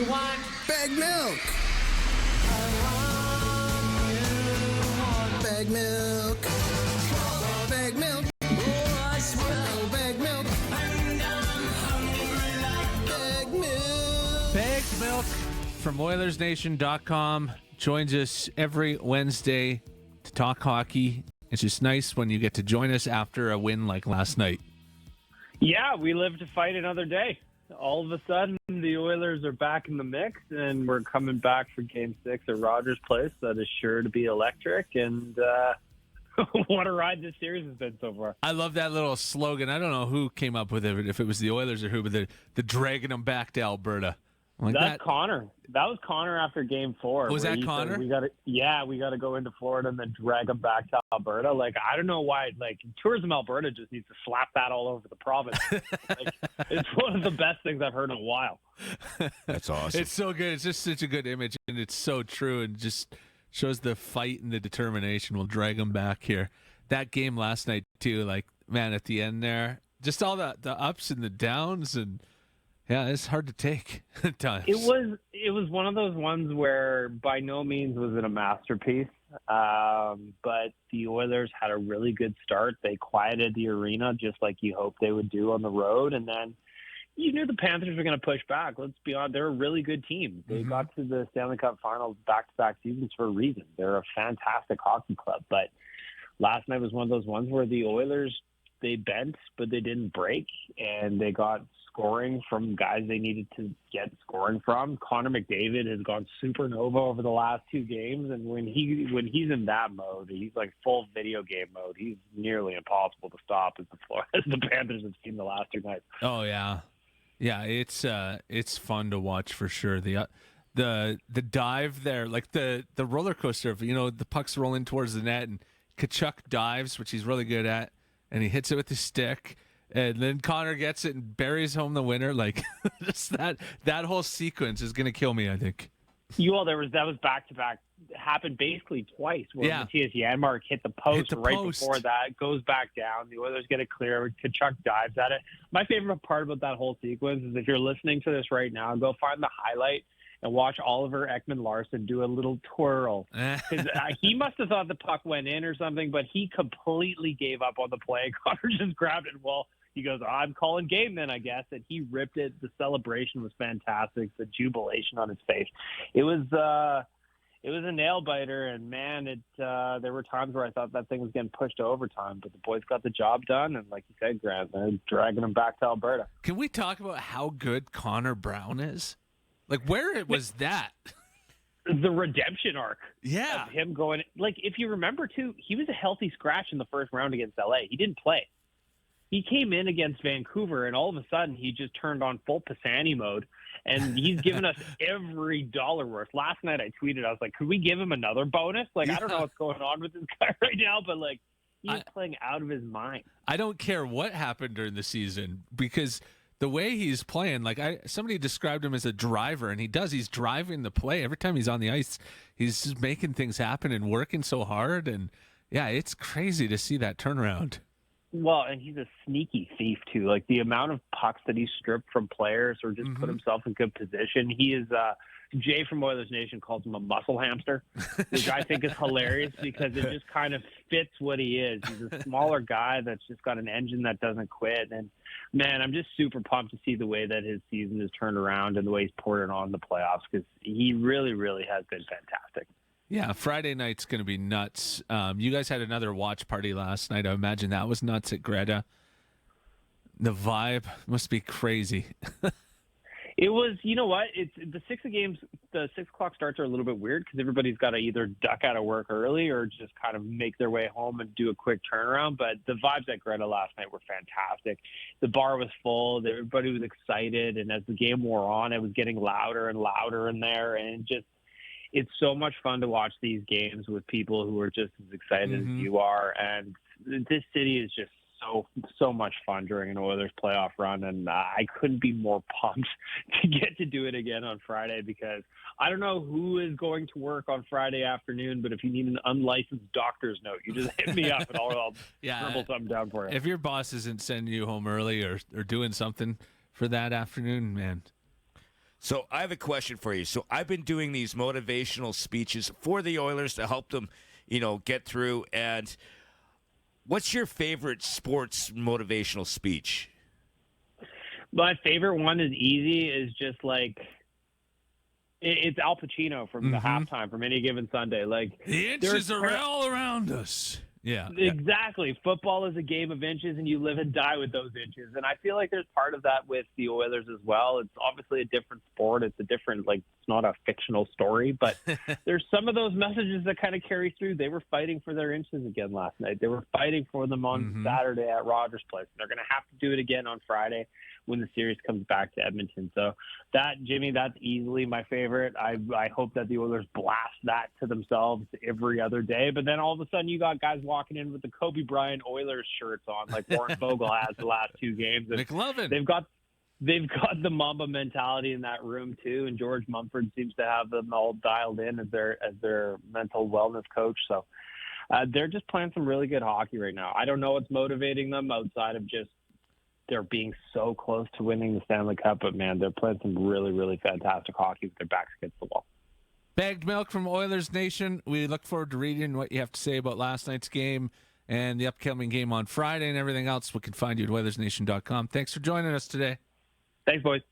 want Bag milk. Bag milk. Bag milk. Oh, I swear. Bag milk. And I'm hungry like bag milk. Bagged Milk from OilersNation.com joins us every Wednesday to talk hockey. It's just nice when you get to join us after a win like last night. Yeah, we live to fight another day. All of a sudden, the Oilers are back in the mix, and we're coming back for Game 6 at Rogers Place. That is sure to be electric, and what a ride this series has been so far. I love that little slogan. I don't know who came up with it, if it was the Oilers or who, but the dragging them back to Alberta. Like That's Connor. That was Connor after Game 4. Was that Connor? We got to go into Florida and then drag them back to Alberta. Like, I don't know why. Like, Tourism Alberta just needs to slap that all over the province. Like, it's one of the best things I've heard in a while. That's awesome. It's so good. It's just such a good image, and it's so true, and just shows the fight and the determination. We'll drag them back here. That game last night too. Like, man, at the end there, just all the ups and the downs, and yeah, it's hard to take at times. It was one of those ones where by no means was it a masterpiece, but the Oilers had a really good start. They quieted the arena just like you hoped they would do on the road, and then you knew the Panthers were going to push back. Let's be honest, they're a really good team. They got to the Stanley Cup Finals back-to-back seasons for a reason. They're a fantastic hockey club, but last night was one of those ones where the Oilers, they bent, but they didn't break, and they got scoring from guys they needed to get scoring from. Connor McDavid has gone supernova over the last 2 games, and when he's in that mode, he's like full video game mode. He's nearly impossible to stop as the Panthers have seen the last 2 nights. Oh yeah, it's fun to watch for sure. The dive there, like the roller coaster of, the puck's rolling towards the net and Tkachuk dives, which he's really good at, and he hits it with his stick. And then Connor gets it and buries home the winner. Like, just that whole sequence is going to kill me, I think. That was back-to-back. Happened basically twice where Matthias Janmark hit the post before that, goes back down. The Oilers get it clear. Tkachuk dives at it. My favorite part about that whole sequence is if you're listening to this right now, go find the highlight and watch Oliver Ekman-Larsson do a little twirl. Because he must have thought the puck went in or something, but he completely gave up on the play. Connor just grabbed it. Well, he goes, I'm calling game then, I guess. And he ripped it. The celebration was fantastic. The jubilation on his face. It was a nail biter, and man, there were times where I thought that thing was getting pushed to overtime, but the boys got the job done, and like you said, Grant, they're dragging them back to Alberta. Can we talk about how good Connor Brown is? Like, where was that? The redemption arc. Yeah. Of him going, like, if you remember, too, he was a healthy scratch in the first round against LA. He didn't play. He came in against Vancouver, and all of a sudden, he just turned on full Pisani mode, and he's given us every dollar worth. Last night, I tweeted, I was like, could we give him another bonus? Like, I don't know what's going on with this guy right now, but, like, he's playing out of his mind. I don't care what happened during the season, because the way he's playing, like, somebody described him as a driver, and he's driving the play. Every time he's on the ice, he's just making things happen and working so hard, and, yeah, it's crazy to see that turnaround. Well, and he's a sneaky thief, too. Like, the amount of pucks that he's stripped from players or just put himself in good position. He is, Jay from Oilers Nation calls him a muscle hamster, which I think is hilarious because it just kind of fits what he is. He's a smaller guy that's just got an engine that doesn't quit. And, man, I'm just super pumped to see the way that his season has turned around and the way he's poured it on in the playoffs because he really, really has been fantastic. Yeah, Friday night's going to be nuts. You guys had another watch party last night. I imagine that was nuts at Greta. The vibe must be crazy. It was, you know what? It's the 6 o'clock starts are a little bit weird because everybody's got to either duck out of work early or just kind of make their way home and do a quick turnaround. But the vibes at Greta last night were fantastic. The bar was full. Everybody was excited. And as the game wore on, it was getting louder and louder in there. And just, it's so much fun to watch these games with people who are just as excited as you are. And this city is just so much fun during an Oilers playoff run, and I couldn't be more pumped to get to do it again on Friday because I don't know who is going to work on Friday afternoon, but if you need an unlicensed doctor's note, you just hit me up and I'll scribble something down for you. If your boss isn't sending you home early or doing something for that afternoon, man, So I have a question for you. So I've been doing these motivational speeches for the Oilers to help them, get through. And what's your favorite sports motivational speech? My favorite one is easy. Is just like it's Al Pacino from the halftime from Any Given Sunday. Like The inches are all around us. Yeah. Exactly. Football is a game of inches, and you live and die with those inches. And I feel like there's part of that with the Oilers as well. It's obviously a different sport. It's a different, it's not a fictional story, but there's some of those messages that kind of carry through. They were fighting for their inches again last night. They were fighting for them on Saturday at Rogers Place. They're going to have to do it again on Friday when the series comes back to Edmonton. So that, Jimmy, that's easily my favorite. I hope that the Oilers blast that to themselves every other day. But then all of a sudden you got guys walking in with the Kobe Bryant Oilers shirts on, like Warren Vogel has the last two games. And McLovin. They've got the Mamba mentality in that room too, and George Mumford seems to have them all dialed in as their mental wellness coach. So they're just playing some really good hockey right now. I don't know what's motivating them outside of just they're being so close to winning the Stanley Cup, but man, they're playing some really, really fantastic hockey with their backs against the wall. Bagged Milk from Oilers Nation. We look forward to reading what you have to say about last night's game and the upcoming game on Friday and everything else. We can find you at OilersNation.com. Thanks for joining us today. Thanks, boys.